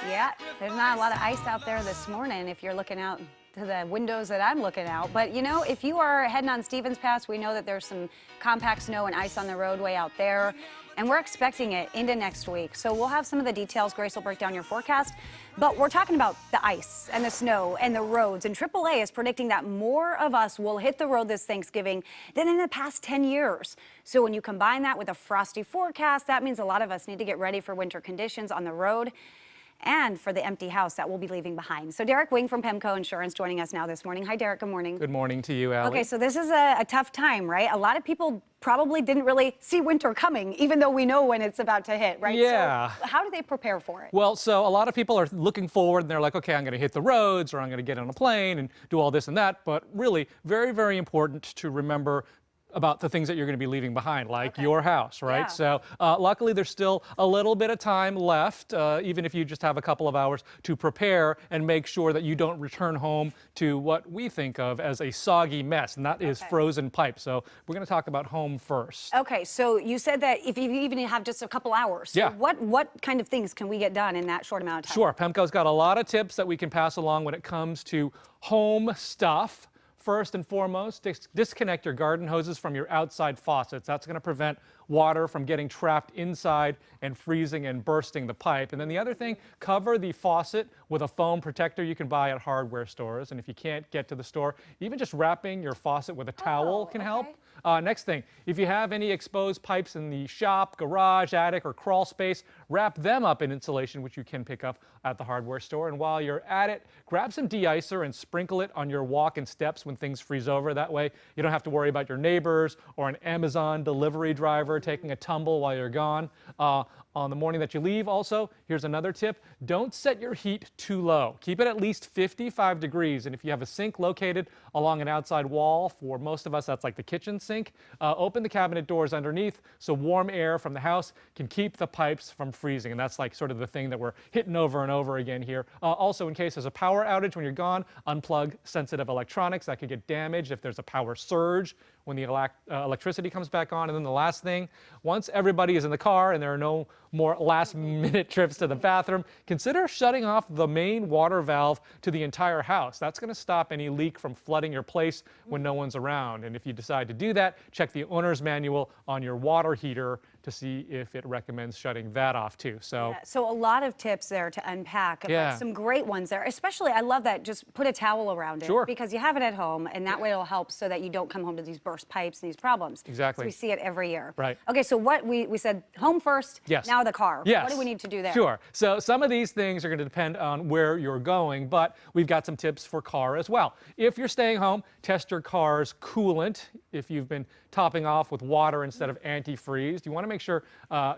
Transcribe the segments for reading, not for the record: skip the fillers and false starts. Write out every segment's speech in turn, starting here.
Yeah, there's not a lot of ice out there this morning if you're looking out to the windows that I'm looking out. But, you know, if you are heading on Stevens Pass, we know that there's some compact snow and ice on the roadway out there, and we're expecting it into next week. So we'll have some of the details. Grace will break down your forecast. But we're talking about the ice and the snow and the roads. And AAA is predicting that more of us will hit the road this Thanksgiving than in the past 10 years. So when you combine that with a frosty forecast, that means a lot of us need to get ready for winter conditions on the road and for the empty house that we'll be leaving behind. So Derek Wing from PEMCO Insurance joining us now this morning. Hi, Derek. Good morning. Good morning to you, Allie. Okay, so this is a tough time, right? A lot of people probably didn't really see winter coming, even though we know when it's about to hit, right? Yeah. So how do they prepare for it? Well, so a lot of people are looking forward and they're like, okay, I'm going to hit the roads or I'm going to get on a plane and do all this and that. But really, very, very important to remember about the things that you're going to be leaving behind, like your house, right? Yeah. So luckily there's still a little bit of time left, even if you just have a couple of hours to prepare and make sure that you don't return home to what we think of as a soggy mess, and that is frozen pipe. So we're going to talk about home first. Okay, so you said that if you even have just a couple hours, so what kind of things can we get done in that short amount of time? Sure, PEMCO's got a lot of tips that we can pass along when it comes to home stuff. First and foremost, disconnect your garden hoses from your outside faucets. That's going to prevent water from getting trapped inside and freezing and bursting the pipe. And then the other thing, cover the faucet with a foam protector you can buy at hardware stores. And if you can't get to the store, even just wrapping your faucet with a towel can help. Next thing, if you have any exposed pipes in the shop, garage, attic, or crawl space, wrap them up in insulation, which you can pick up at the hardware store. And while you're at it, grab some de-icer and sprinkle it on your walk and steps when things freeze over. That way, you don't have to worry about your neighbors or an Amazon delivery driver taking a tumble while you're gone. On the morning that you leave, also, here's another tip. Don't set your heat too low. Keep it at least 55 degrees. And if you have a sink located along an outside wall, for most of us, that's like the kitchen sink, open the cabinet doors underneath so warm air from the house can keep the pipes from freezing. And that's like sort of the thing that we're hitting over and over again here. Also, in case there's a power outage when you're gone, unplug sensitive electronics. That could get damaged if there's a power surge when the electricity comes back on. And then the last thing, once everybody is in the car and there are no more last-minute trips to the bathroom, consider shutting off the main water valve to the entire house. That's going to stop any leak from flooding your place when no one's around. And if you decide to do that, check the owner's manual on your water heater to see if it recommends shutting that off too. So, so a lot of tips there to unpack. But some great ones there. Especially, I love that. Just put a towel around it because you have it at home, and that way it'll help so that you don't come home to these burst pipes and these problems. Exactly. So we see it every year. Right. Okay, so what we said, home first. Yes. Now the car. Yes. What do we need to do there? Sure. So some of these things are going to depend on where you're going, but we've got some tips for car as well. If you're staying home, test your car's coolant. If you've been topping off with water instead of antifreeze, you want to make sure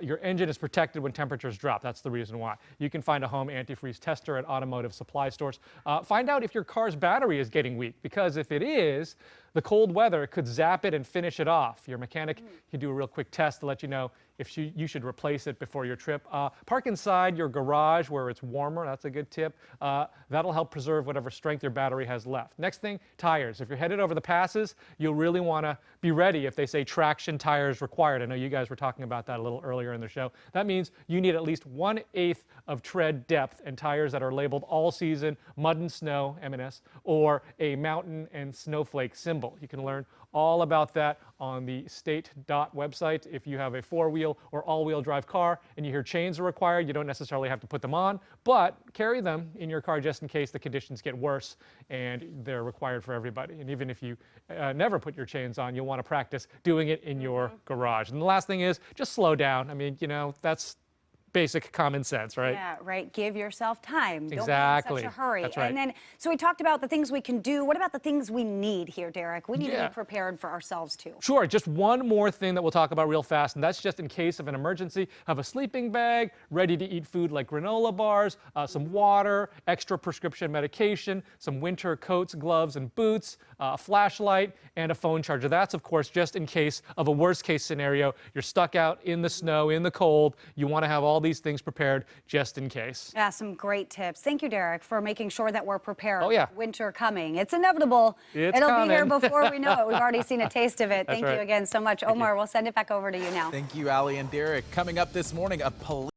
your engine is protected when temperatures drop. That's the reason why. You can find a home antifreeze tester at automotive supply stores. Find out if your car's battery is getting weak, because if it is, the cold weather could zap it and finish it off. Your mechanic can do a real quick test to let you know if you should replace it before your trip. Park inside your garage where it's warmer. That's a good tip. That'll help preserve whatever strength your battery has left. Next thing, tires. If you're headed over the passes, you'll really want to be ready if they say traction tires required. I know you guys were talking about that a little earlier in the show. That means you need at least 1/8 of tread depth and tires that are labeled all season, mud and snow, M&S, or a mountain and snowflake symbol. You can learn all about that on the state.gov website. If you have a four-wheel or all-wheel drive car and you hear chains are required, you don't necessarily have to put them on, but carry them in your car just in case the conditions get worse and they're required for everybody. And even if you never put your chains on, you'll want to practice doing it in your garage. And the last thing is just slow down. I mean, you know, that's basic common sense, right? Yeah, right. Give yourself time. Exactly. Don't be in such a hurry. That's right. And then, so we talked about the things we can do. What about the things we need here, Derek? We need to be prepared for ourselves too. Sure. Just one more thing that we'll talk about real fast, and that's just in case of an emergency. Have a sleeping bag, ready to eat food like granola bars, some water, extra prescription medication, some winter coats, gloves, and boots, a flashlight, and a phone charger. That's, of course, just in case of a worst case scenario. You're stuck out in the snow, in the cold. You want to have all these things prepared just in case. Yeah, some great tips. Thank you, Derek, for making sure that we're prepared. Oh, yeah. Winter coming. It's inevitable. It'll be here before we know it. We've already seen a taste of it. That's Thank you again so much. Omar, we'll send it back over to you now. Thank you, Allie and Derek. Coming up this morning, a police